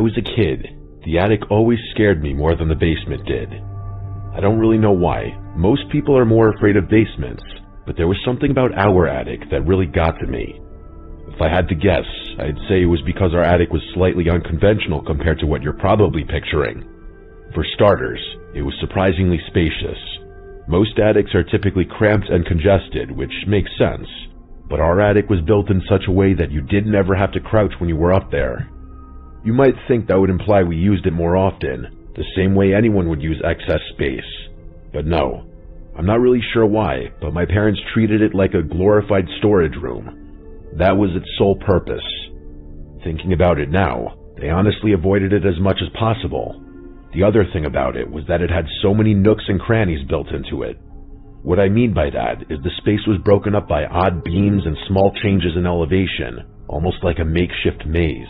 I was a kid, the attic always scared me more than the basement did. I don't really know why. Most people are more afraid of basements, but there was something about our attic that really got to me. If I had to guess, I'd say it was because our attic was slightly unconventional compared to what you're probably picturing. For starters, it was surprisingly spacious. Most attics are typically cramped and congested, which makes sense, but our attic was built in such a way that you didn't ever have to crouch when you were up there. You might think that would imply we used it more often, the same way anyone would use excess space. But no. I'm not really sure why, but my parents treated it like a glorified storage room. That was its sole purpose. Thinking about it now, they honestly avoided it as much as possible. The other thing about it was that it had so many nooks and crannies built into it. What I mean by that is the space was broken up by odd beams and small changes in elevation, almost like a makeshift maze.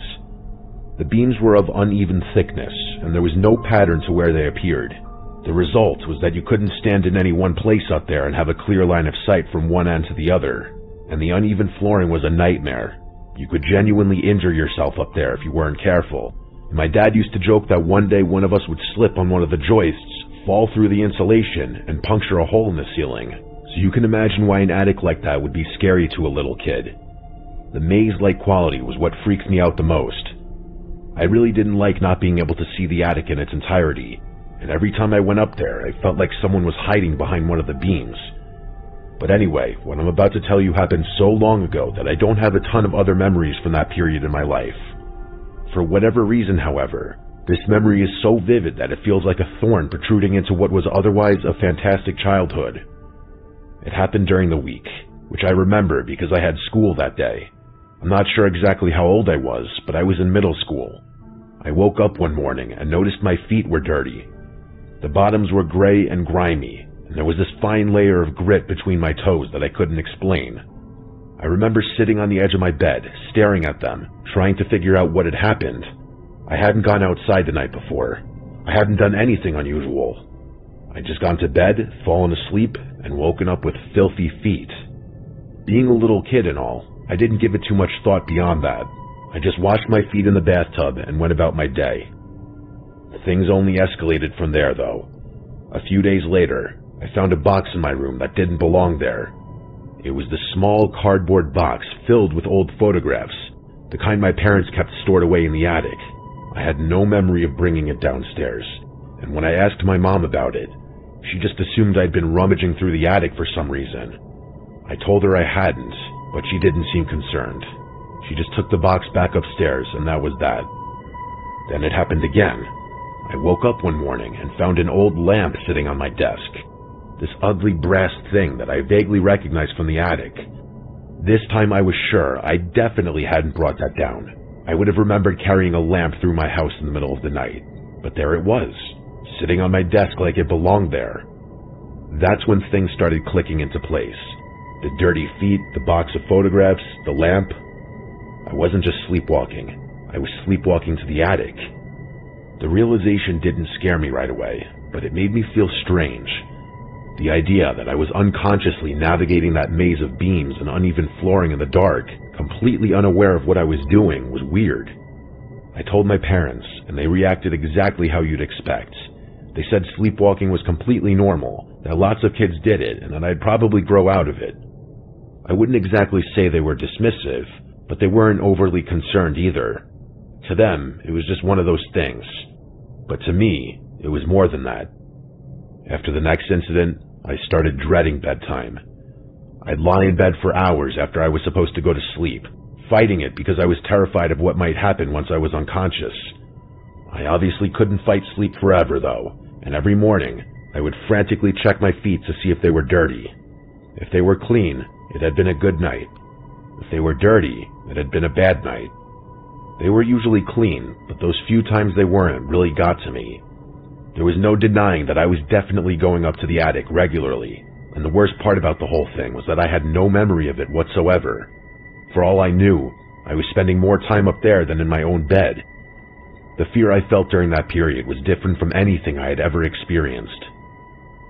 The beams were of uneven thickness, and there was no pattern to where they appeared. The result was that you couldn't stand in any one place up there and have a clear line of sight from one end to the other, and the uneven flooring was a nightmare. You could genuinely injure yourself up there if you weren't careful. My dad used to joke that one day one of us would slip on one of the joists, fall through the insulation, and puncture a hole in the ceiling. So you can imagine why an attic like that would be scary to a little kid. The maze-like quality was what freaked me out the most. I really didn't like not being able to see the attic in its entirety, and every time I went up there, I felt like someone was hiding behind one of the beams. But anyway, what I'm about to tell you happened so long ago that I don't have a ton of other memories from that period in my life. For whatever reason, however, this memory is so vivid that it feels like a thorn protruding into what was otherwise a fantastic childhood. It happened during the week, which I remember because I had school that day. I'm not sure exactly how old I was, but I was in middle school. I woke up one morning and noticed my feet were dirty. The bottoms were gray and grimy, and there was this fine layer of grit between my toes that I couldn't explain. I remember sitting on the edge of my bed, staring at them, trying to figure out what had happened. I hadn't gone outside the night before. I hadn't done anything unusual. I'd just gone to bed, fallen asleep, and woken up with filthy feet. Being a little kid and all, I didn't give it too much thought beyond that. I just washed my feet in the bathtub and went about my day. Things only escalated from there, though. A few days later, I found a box in my room that didn't belong there. It was the small cardboard box filled with old photographs, the kind my parents kept stored away in the attic. I had no memory of bringing it downstairs, and when I asked my mom about it, she just assumed I'd been rummaging through the attic for some reason. I told her I hadn't, but she didn't seem concerned. She just took the box back upstairs, and that was that. Then it happened again. I woke up one morning and found an old lamp sitting on my desk. This ugly brass thing that I vaguely recognized from the attic. This time I was sure I definitely hadn't brought that down. I would have remembered carrying a lamp through my house in the middle of the night. But there it was, sitting on my desk like it belonged there. That's when things started clicking into place. The dirty feet, the box of photographs, the lamp. I wasn't just sleepwalking. I was sleepwalking to the attic. The realization didn't scare me right away, but it made me feel strange. The idea that I was unconsciously navigating that maze of beams and uneven flooring in the dark, completely unaware of what I was doing, was weird. I told my parents, and they reacted exactly how you'd expect. They said sleepwalking was completely normal, that lots of kids did it, and that I'd probably grow out of it. I wouldn't exactly say they were dismissive, but they weren't overly concerned either. To them, it was just one of those things. But to me, it was more than that. After the next incident, I started dreading bedtime. I'd lie in bed for hours after I was supposed to go to sleep, fighting it because I was terrified of what might happen once I was unconscious. I obviously couldn't fight sleep forever, though, and every morning, I would frantically check my feet to see if they were dirty. If they were clean, it had been a good night. If they were dirty, it had been a bad night. They were usually clean, but those few times they weren't really got to me. There was no denying that I was definitely going up to the attic regularly, and the worst part about the whole thing was that I had no memory of it whatsoever. For all I knew, I was spending more time up there than in my own bed. The fear I felt during that period was different from anything I had ever experienced.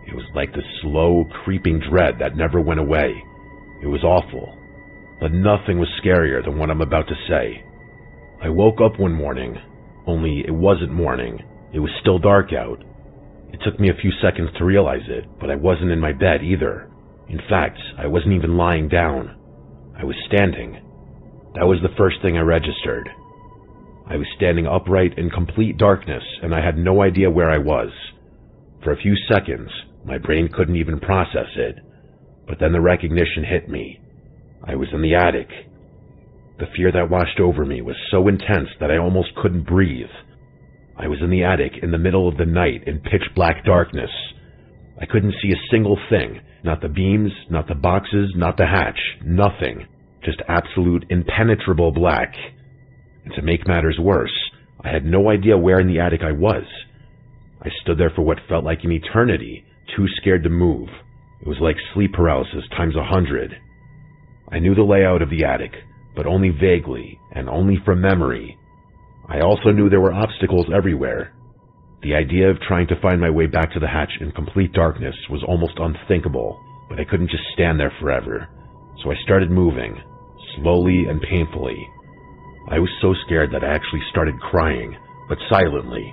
It was like the slow, creeping dread that never went away. It was awful, but nothing was scarier than what I'm about to say. I woke up one morning, only it wasn't morning. It was still dark out. It took me a few seconds to realize it, but I wasn't in my bed either. In fact, I wasn't even lying down. I was standing. That was the first thing I registered. I was standing upright in complete darkness, and I had no idea where I was. For a few seconds, my brain couldn't even process it, but then the recognition hit me. I was in the attic. The fear that washed over me was so intense that I almost couldn't breathe. I was in the attic in the middle of the night in pitch-black darkness. I couldn't see a single thing, not the beams, not the boxes, not the hatch, nothing. Just absolute impenetrable black. And to make matters worse, I had no idea where in the attic I was. I stood there for what felt like an eternity, too scared to move. It was like sleep paralysis times 100. I knew the layout of the attic, but only vaguely, and only from memory. I also knew there were obstacles everywhere. The idea of trying to find my way back to the hatch in complete darkness was almost unthinkable, but I couldn't just stand there forever. So I started moving, slowly and painfully. I was so scared that I actually started crying, but silently.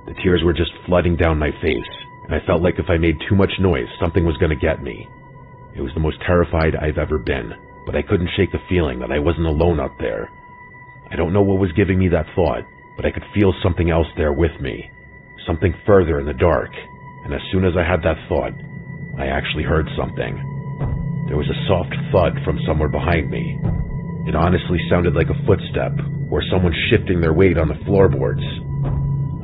The tears were just flooding down my face, and I felt like if I made too much noise, something was going to get me. It was the most terrified I've ever been, but I couldn't shake the feeling that I wasn't alone up there. I don't know what was giving me that thought, but I could feel something else there with me, something further in the dark, and as soon as I had that thought, I actually heard something. There was a soft thud from somewhere behind me. It honestly sounded like a footstep, or someone shifting their weight on the floorboards.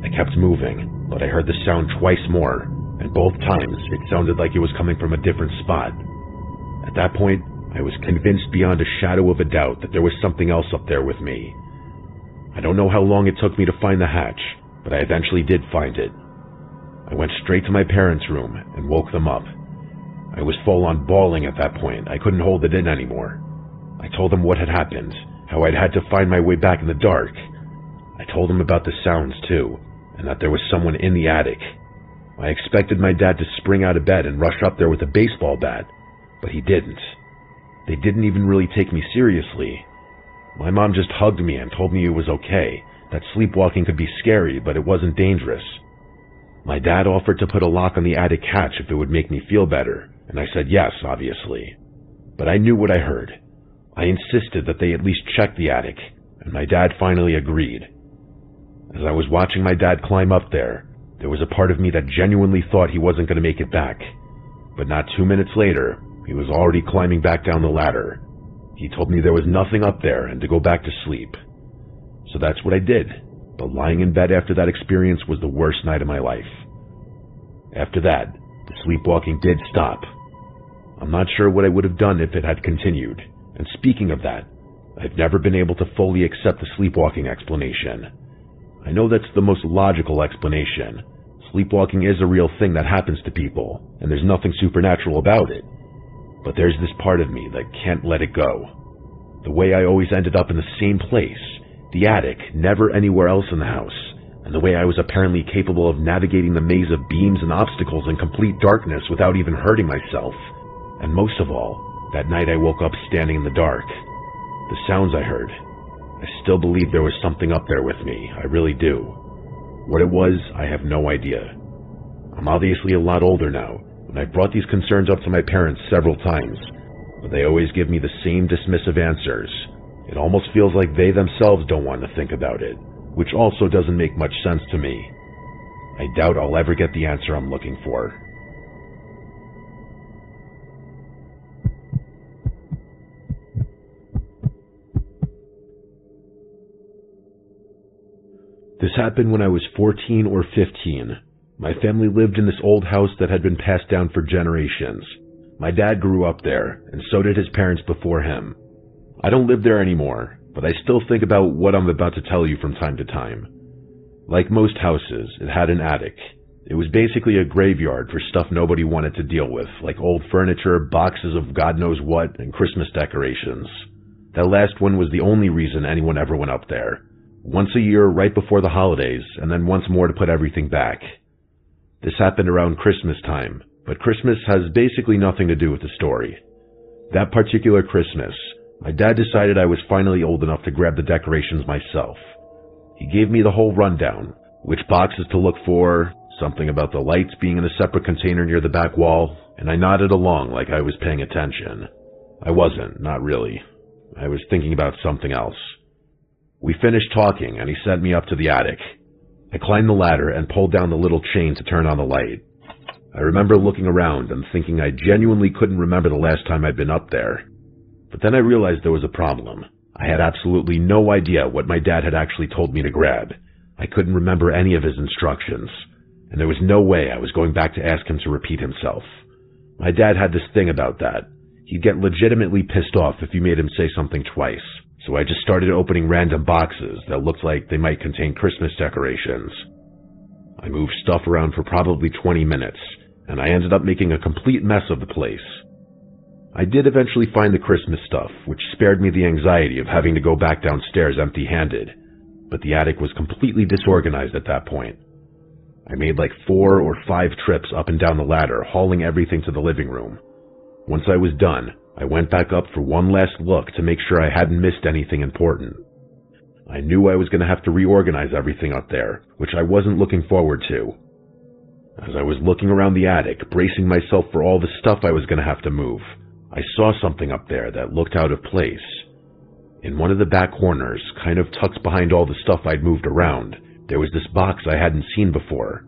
I kept moving, but I heard the sound twice more, and both times it sounded like it was coming from a different spot. At that point, I was convinced beyond a shadow of a doubt that there was something else up there with me. I don't know how long it took me to find the hatch, but I eventually did find it. I went straight to my parents' room and woke them up. I was full-on bawling at that point. I couldn't hold it in anymore. I told them what had happened, how I'd had to find my way back in the dark. I told them about the sounds, too, and that there was someone in the attic. I expected my dad to spring out of bed and rush up there with a baseball bat, but he didn't. They didn't even really take me seriously. My mom just hugged me and told me it was okay, that sleepwalking could be scary, but it wasn't dangerous. My dad offered to put a lock on the attic hatch if it would make me feel better, and I said yes, obviously. But I knew what I heard. I insisted that they at least check the attic, and my dad finally agreed. As I was watching my dad climb up there was a part of me that genuinely thought he wasn't going to make it back. But not 2 minutes later, he was already climbing back down the ladder. He told me there was nothing up there and to go back to sleep. So that's what I did, but lying in bed after that experience was the worst night of my life. After that, the sleepwalking did stop. I'm not sure what I would have done if it had continued, and speaking of that, I've never been able to fully accept the sleepwalking explanation. I know that's the most logical explanation. Sleepwalking is a real thing that happens to people, and there's nothing supernatural about it. But there's this part of me that can't let it go. The way I always ended up in the same place, the attic, never anywhere else in the house, and the way I was apparently capable of navigating the maze of beams and obstacles in complete darkness without even hurting myself. And most of all, that night I woke up standing in the dark. The sounds I heard, I still believe there was something up there with me, I really do. What it was, I have no idea. I'm obviously a lot older now, and I've brought these concerns up to my parents several times, but they always give me the same dismissive answers. It almost feels like they themselves don't want to think about it, which also doesn't make much sense to me. I doubt I'll ever get the answer I'm looking for. This happened when I was 14 or 15. My family lived in this old house that had been passed down for generations. My dad grew up there, and so did his parents before him. I don't live there anymore, but I still think about what I'm about to tell you from time to time. Like most houses, it had an attic. It was basically a graveyard for stuff nobody wanted to deal with, like old furniture, boxes of God knows what, and Christmas decorations. That last one was the only reason anyone ever went up there. Once a year right before the holidays, and then once more to put everything back. This happened around Christmas time, but Christmas has basically nothing to do with the story. That particular Christmas, my dad decided I was finally old enough to grab the decorations myself. He gave me the whole rundown, which boxes to look for, something about the lights being in a separate container near the back wall, and I nodded along like I was paying attention. I wasn't, not really. I was thinking about something else. We finished talking, and he sent me up to the attic. I climbed the ladder and pulled down the little chain to turn on the light. I remember looking around and thinking I genuinely couldn't remember the last time I'd been up there. But then I realized there was a problem. I had absolutely no idea what my dad had actually told me to grab. I couldn't remember any of his instructions, and there was no way I was going back to ask him to repeat himself. My dad had this thing about that. He'd get legitimately pissed off if you made him say something twice, so I just started opening random boxes that looked like they might contain Christmas decorations. I moved stuff around for probably 20 minutes, and I ended up making a complete mess of the place. I did eventually find the Christmas stuff, which spared me the anxiety of having to go back downstairs empty-handed, but the attic was completely disorganized at that point. I made like 4 or 5 trips up and down the ladder, hauling everything to the living room. Once I was done, I went back up for one last look to make sure I hadn't missed anything important. I knew I was going to have to reorganize everything up there, which I wasn't looking forward to. As I was looking around the attic, bracing myself for all the stuff I was going to have to move, I saw something up there that looked out of place. In one of the back corners, kind of tucked behind all the stuff I'd moved around, there was this box I hadn't seen before.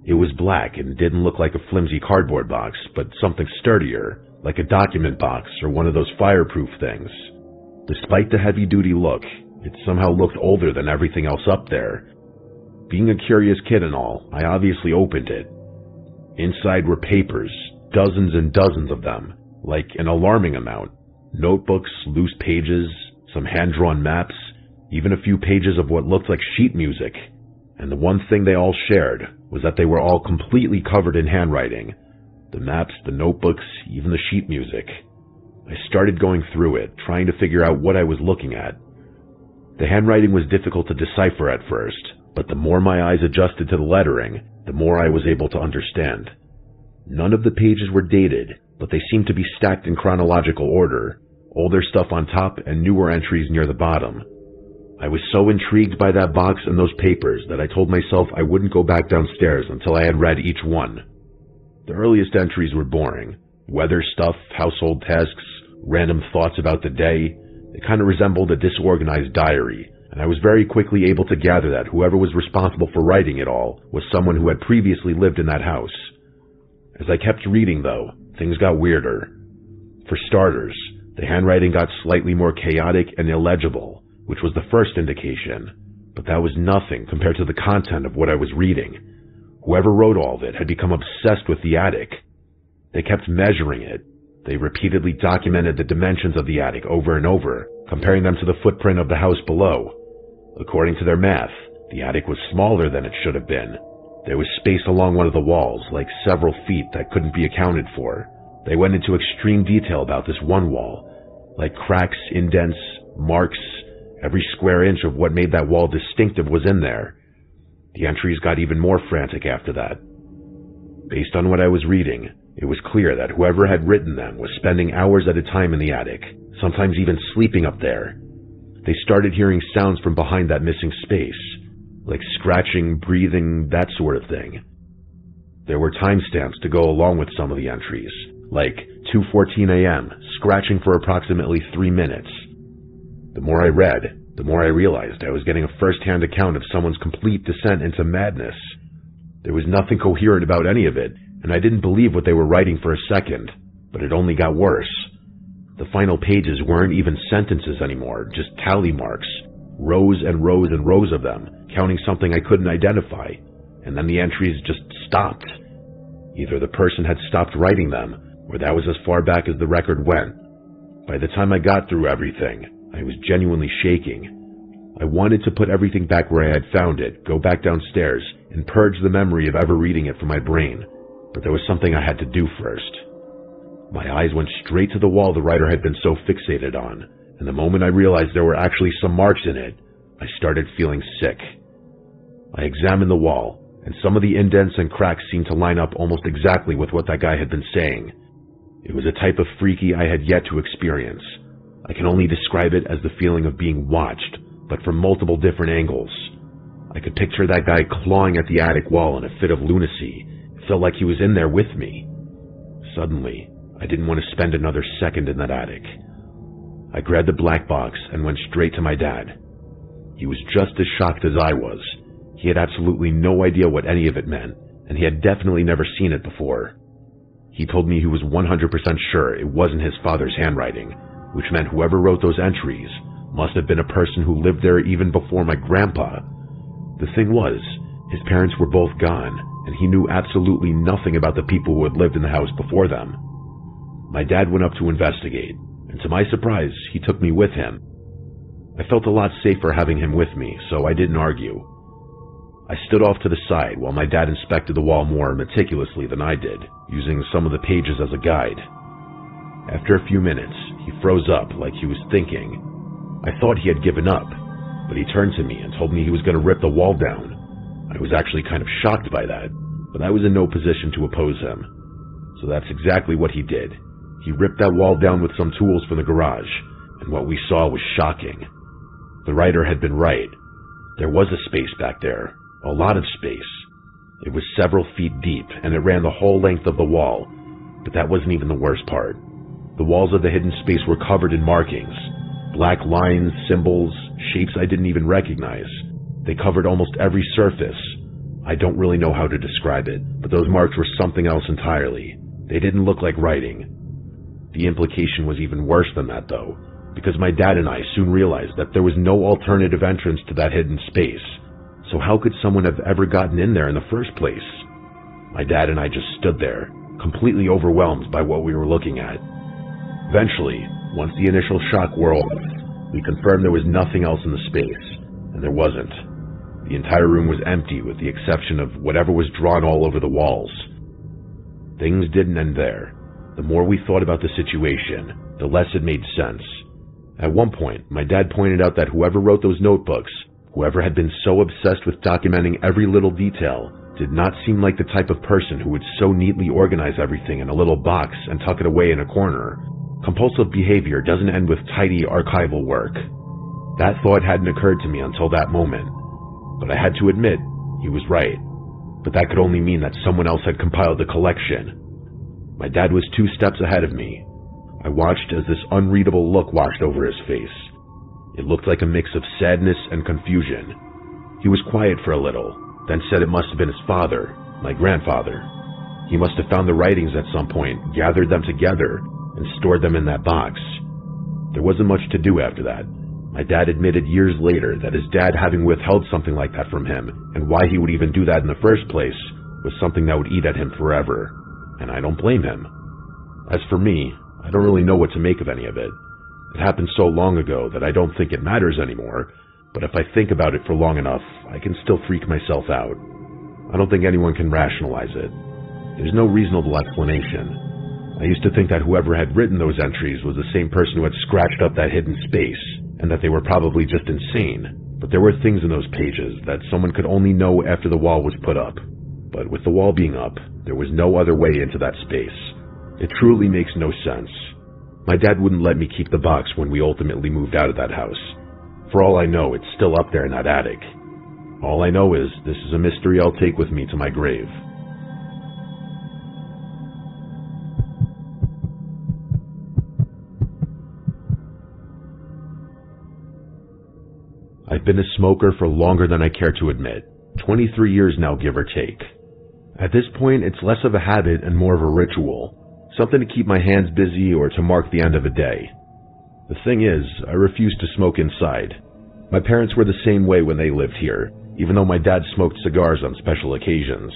It was black and didn't look like a flimsy cardboard box, but something sturdier, like a document box or one of those fireproof things. Despite the heavy-duty look, it somehow looked older than everything else up there. Being a curious kid and all, I obviously opened it. Inside were papers, dozens and dozens of them, like an alarming amount. Notebooks, loose pages, some hand-drawn maps, even a few pages of what looked like sheet music. And the one thing they all shared was that they were all completely covered in handwriting. The maps, the notebooks, even the sheet music. I started going through it, trying to figure out what I was looking at. The handwriting was difficult to decipher at first, but the more my eyes adjusted to the lettering, the more I was able to understand. None of the pages were dated, but they seemed to be stacked in chronological order, older stuff on top and newer entries near the bottom. I was so intrigued by that box and those papers that I told myself I wouldn't go back downstairs until I had read each one. The earliest entries were boring. Weather stuff, household tasks, random thoughts about the day. It kind of resembled a disorganized diary, and I was very quickly able to gather that whoever was responsible for writing it all was someone who had previously lived in that house. As I kept reading, though, things got weirder. For starters, the handwriting got slightly more chaotic and illegible, which was the first indication, but that was nothing compared to the content of what I was reading. Whoever wrote all of it had become obsessed with the attic. They kept measuring it. They repeatedly documented the dimensions of the attic over and over, comparing them to the footprint of the house below. According to their math, the attic was smaller than it should have been. There was space along one of the walls, like several feet, that couldn't be accounted for. They went into extreme detail about this one wall, like cracks, indents, marks. Every square inch of what made that wall distinctive was in there. The entries got even more frantic after that. Based on what I was reading, it was clear that whoever had written them was spending hours at a time in the attic, sometimes even sleeping up there. They started hearing sounds from behind that missing space, like scratching, breathing, that sort of thing. There were timestamps to go along with some of the entries, like 2:14 a.m., scratching for approximately 3 minutes. The more I read, the more I realized I was getting a first-hand account of someone's complete descent into madness. There was nothing coherent about any of it, and I didn't believe what they were writing for a second, but it only got worse. The final pages weren't even sentences anymore, just tally marks, rows and rows and rows of them, counting something I couldn't identify, and then the entries just stopped. Either the person had stopped writing them, or that was as far back as the record went. By the time I got through everything, I was genuinely shaking. I wanted to put everything back where I had found it, go back downstairs, and purge the memory of ever reading it from my brain, but there was something I had to do first. My eyes went straight to the wall the writer had been so fixated on, and the moment I realized there were actually some marks in it, I started feeling sick. I examined the wall, and some of the indents and cracks seemed to line up almost exactly with what that guy had been saying. It was a type of freaky I had yet to experience. I can only describe it as the feeling of being watched, but from multiple different angles. I could picture that guy clawing at the attic wall in a fit of lunacy. It felt like he was in there with me. Suddenly, I didn't want to spend another second in that attic. I grabbed the black box and went straight to my dad. He was just as shocked as I was. He had absolutely no idea what any of it meant, and he had definitely never seen it before. He told me he was 100% sure it wasn't his father's handwriting, which meant whoever wrote those entries must have been a person who lived there even before my grandpa. The thing was, his parents were both gone, and he knew absolutely nothing about the people who had lived in the house before them. My dad went up to investigate, and to my surprise, he took me with him. I felt a lot safer having him with me, so I didn't argue. I stood off to the side while my dad inspected the wall more meticulously than I did, using some of the pages as a guide. After a few minutes, he froze up like he was thinking. I thought he had given up, but he turned to me and told me he was going to rip the wall down. I was actually kind of shocked by that, but I was in no position to oppose him. So that's exactly what he did. He ripped that wall down with some tools from the garage, and what we saw was shocking. The writer had been right. There was a space back there, a lot of space. It was several feet deep, and it ran the whole length of the wall, but that wasn't even the worst part. The walls of the hidden space were covered in markings. Black lines, symbols, shapes I didn't even recognize. They covered almost every surface. I don't really know how to describe it, but those marks were something else entirely. They didn't look like writing. The implication was even worse than that, though, because my dad and I soon realized that there was no alternative entrance to that hidden space. So how could someone have ever gotten in there in the first place? My dad and I just stood there, completely overwhelmed by what we were looking at. Eventually, once the initial shock wore off, we confirmed there was nothing else in the space, and there wasn't. The entire room was empty with the exception of whatever was drawn all over the walls. Things didn't end there. The more we thought about the situation, the less it made sense. At one point, my dad pointed out that whoever wrote those notebooks, whoever had been so obsessed with documenting every little detail, did not seem like the type of person who would so neatly organize everything in a little box and tuck it away in a corner. Compulsive behavior doesn't end with tidy archival work. That thought hadn't occurred to me until that moment, but I had to admit, he was right. But that could only mean that someone else had compiled the collection. My dad was 2 steps ahead of me. I watched as this unreadable look washed over his face. It looked like a mix of sadness and confusion. He was quiet for a little, then said it must have been his father, my grandfather. He must have found the writings at some point, gathered them together, and stored them in that box. There wasn't much to do after that. My dad admitted years later that his dad having withheld something like that from him, and why he would even do that in the first place, was something that would eat at him forever. And I don't blame him. As for me, I don't really know what to make of any of it. It happened so long ago that I don't think it matters anymore, but if I think about it for long enough, I can still freak myself out. I don't think anyone can rationalize it. There's no reasonable explanation. I used to think that whoever had written those entries was the same person who had scratched up that hidden space, and that they were probably just insane. But there were things in those pages that someone could only know after the wall was put up. But with the wall being up, there was no other way into that space. It truly makes no sense. My dad wouldn't let me keep the box when we ultimately moved out of that house. For all I know, it's still up there in that attic. All I know is this is a mystery I'll take with me to my grave. I've been a smoker for longer than I care to admit. 23 years now, give or take. At this point, it's less of a habit and more of a ritual. Something to keep my hands busy or to mark the end of a day. The thing is, I refuse to smoke inside. My parents were the same way when they lived here, even though my dad smoked cigars on special occasions.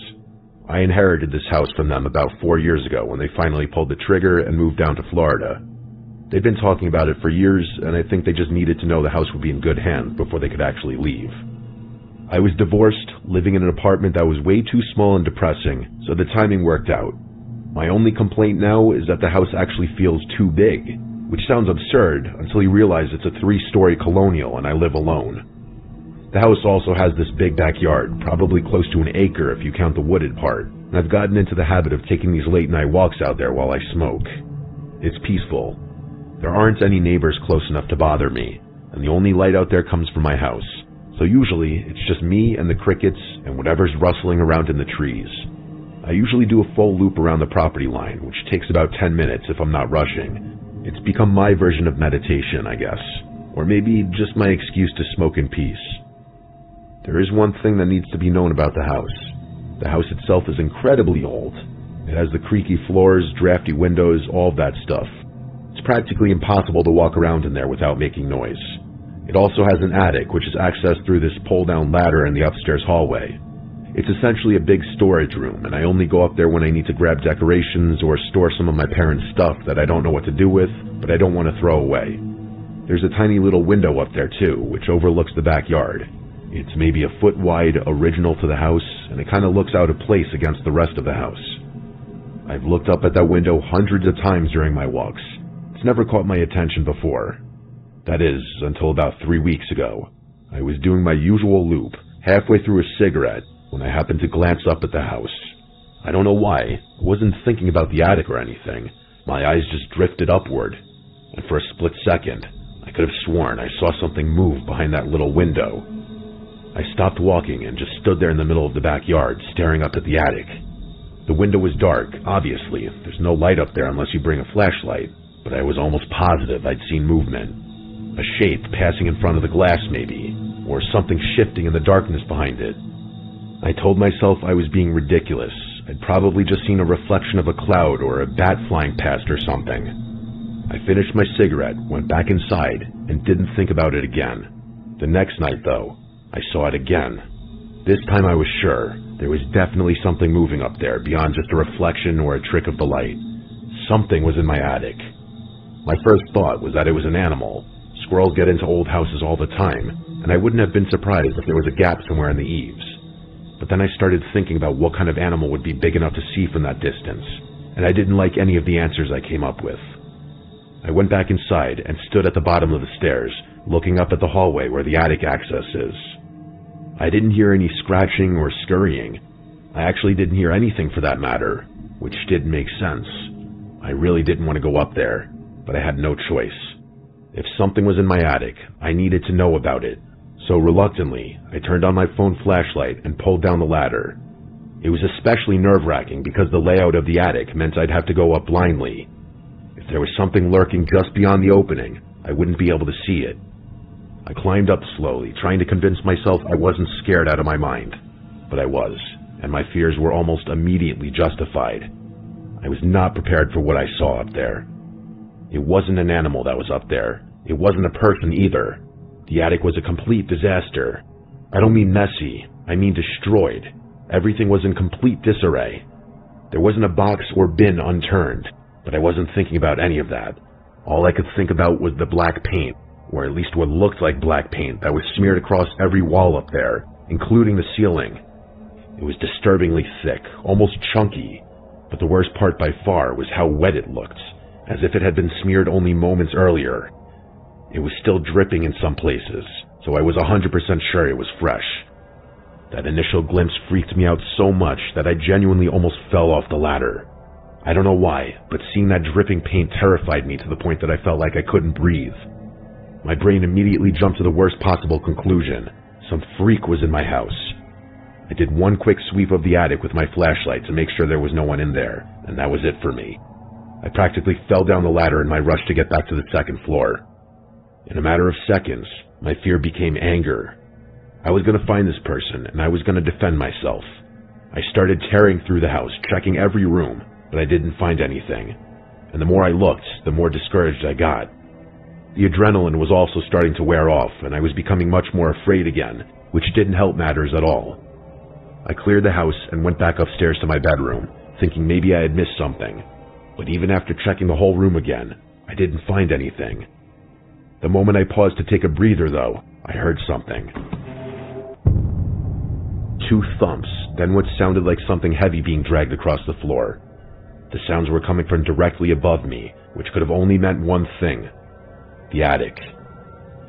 I inherited this house from them about 4 years ago when they finally pulled the trigger and moved down to Florida. They'd been talking about it for years, and I think they just needed to know the house would be in good hands before they could actually leave. I was divorced, living in an apartment that was way too small and depressing, so the timing worked out. My only complaint now is that the house actually feels too big, which sounds absurd until you realize it's a 3-story colonial and I live alone. The house also has this big backyard, probably close to an acre if you count the wooded part, and I've gotten into the habit of taking these late-night walks out there while I smoke. It's peaceful. There aren't any neighbors close enough to bother me, and the only light out there comes from my house. So usually, it's just me and the crickets and whatever's rustling around in the trees. I usually do a full loop around the property line, which takes about 10 minutes if I'm not rushing. It's become my version of meditation, I guess. Or maybe just my excuse to smoke in peace. There is one thing that needs to be known about the house. The house itself is incredibly old. It has the creaky floors, drafty windows, all of that stuff. It's practically impossible to walk around in there without making noise. It also has an attic, which is accessed through this pull-down ladder in the upstairs hallway. It's essentially a big storage room, and I only go up there when I need to grab decorations or store some of my parents' stuff that I don't know what to do with, but I don't want to throw away. There's a tiny little window up there too, which overlooks the backyard. It's maybe a foot wide, original to the house, and it kind of looks out of place against the rest of the house. I've looked up at that window hundreds of times during my walks. It's never caught my attention before. That is, until about 3 weeks ago. I was doing my usual loop, halfway through a cigarette, when I happened to glance up at the house. I don't know why. I wasn't thinking about the attic or anything. My eyes just drifted upward, and for a split second, I could have sworn I saw something move behind that little window. I stopped walking and just stood there in the middle of the backyard, staring up at the attic. The window was dark, obviously. There's no light up there unless you bring a flashlight, but I was almost positive I'd seen movement. A shape passing in front of the glass, maybe, or something shifting in the darkness behind it. I told myself I was being ridiculous. I'd probably just seen a reflection of a cloud or a bat flying past or something. I finished my cigarette, went back inside, and didn't think about it again. The next night, though, I saw it again. This time I was sure. There was definitely something moving up there, beyond just a reflection or a trick of the light. Something was in my attic. My first thought was that it was an animal. Squirrels get into old houses all the time, and I wouldn't have been surprised if there was a gap somewhere in the eaves. But then I started thinking about what kind of animal would be big enough to see from that distance, and I didn't like any of the answers I came up with. I went back inside and stood at the bottom of the stairs, looking up at the hallway where the attic access is. I didn't hear any scratching or scurrying. I actually didn't hear anything for that matter, which didn't make sense. I really didn't want to go up there, but I had no choice. If something was in my attic, I needed to know about it. So reluctantly, I turned on my phone flashlight and pulled down the ladder. It was especially nerve-wracking because the layout of the attic meant I'd have to go up blindly. If there was something lurking just beyond the opening, I wouldn't be able to see it. I climbed up slowly, trying to convince myself I wasn't scared out of my mind. But I was, and my fears were almost immediately justified. I was not prepared for what I saw up there. It wasn't an animal that was up there. It wasn't a person either. The attic was a complete disaster. I don't mean messy, I mean destroyed. Everything was in complete disarray. There wasn't a box or bin unturned, but I wasn't thinking about any of that. All I could think about was the black paint, or at least what looked like black paint that was smeared across every wall up there, including the ceiling. It was disturbingly thick, almost chunky, but the worst part by far was how wet it looked, as if it had been smeared only moments earlier. It was still dripping in some places, so I was 100% sure it was fresh. That initial glimpse freaked me out so much that I genuinely almost fell off the ladder. I don't know why, but seeing that dripping paint terrified me to the point that I felt like I couldn't breathe. My brain immediately jumped to the worst possible conclusion. Some freak was in my house. I did one quick sweep of the attic with my flashlight to make sure there was no one in there, and that was it for me. I practically fell down the ladder in my rush to get back to the second floor. In a matter of seconds, my fear became anger. I was going to find this person, and I was going to defend myself. I started tearing through the house, checking every room, but I didn't find anything. And the more I looked, the more discouraged I got. The adrenaline was also starting to wear off, and I was becoming much more afraid again, which didn't help matters at all. I cleared the house and went back upstairs to my bedroom, thinking maybe I had missed something. But even after checking the whole room again, I didn't find anything. The moment I paused to take a breather, though, I heard something. 2 thumps, then what sounded like something heavy being dragged across the floor. The sounds were coming from directly above me, which could have only meant one thing. The attic.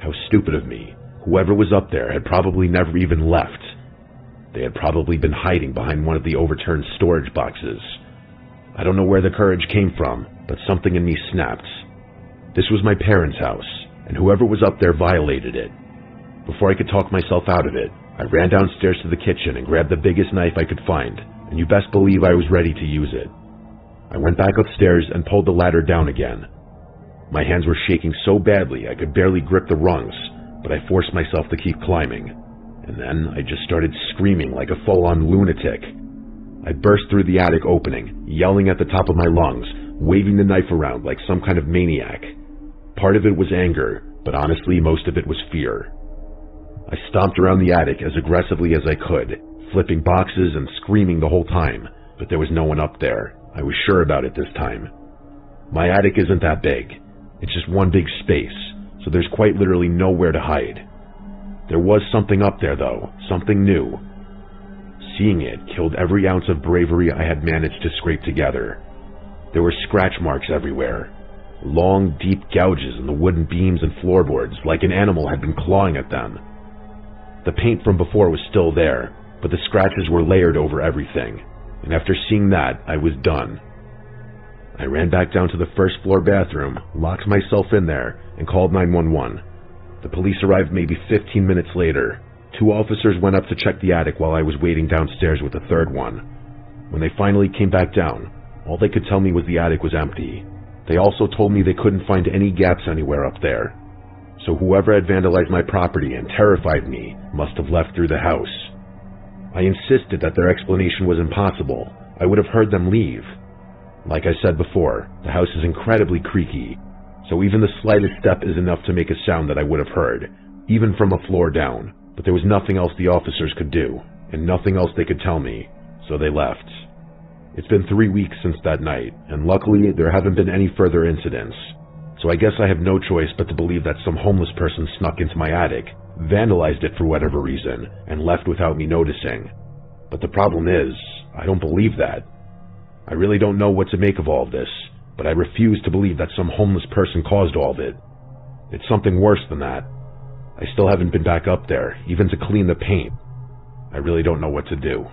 How stupid of me. Whoever was up there had probably never even left. They had probably been hiding behind one of the overturned storage boxes. I don't know where the courage came from, but something in me snapped. This was my parents' house. and whoever was up there violated it. Before I could talk myself out of it, I ran downstairs to the kitchen and grabbed the biggest knife I could find, and you best believe I was ready to use it. I went back upstairs and pulled the ladder down again. My hands were shaking so badly I could barely grip the rungs, but I forced myself to keep climbing. And then I just started screaming like a full-on lunatic. I burst through the attic opening, yelling at the top of my lungs, waving the knife around like some kind of maniac. Part of it was anger, but honestly most of it was fear. I stomped around the attic as aggressively as I could, flipping boxes and screaming the whole time, but there was no one up there. I was sure about it this time. My attic isn't that big. It's just one big space, so there's quite literally nowhere to hide. There was something up there though, something new. Seeing it killed every ounce of bravery I had managed to scrape together. There were scratch marks everywhere. Long, deep gouges in the wooden beams and floorboards, like an animal had been clawing at them. The paint from before was still there, but the scratches were layered over everything, and after seeing that, I was done. I ran back down to the first floor bathroom, locked myself in there, and called 911. The police arrived maybe 15 minutes later. 2 officers went up to check the attic while I was waiting downstairs with the third one. When they finally came back down, all they could tell me was the attic was empty. They also told me they couldn't find any gaps anywhere up there. So whoever had vandalized my property and terrified me must have left through the house. I insisted that their explanation was impossible. I would have heard them leave. Like I said before, the house is incredibly creaky, so even the slightest step is enough to make a sound that I would have heard, even from a floor down. But there was nothing else the officers could do, and nothing else they could tell me, so they left. It's been 3 weeks since that night, and luckily there haven't been any further incidents. So I guess I have no choice but to believe that some homeless person snuck into my attic, vandalized it for whatever reason, and left without me noticing. But the problem is, I don't believe that. I really don't know what to make of all of this, but I refuse to believe that some homeless person caused all of it. It's something worse than that. I still haven't been back up there, even to clean the paint. I really don't know what to do.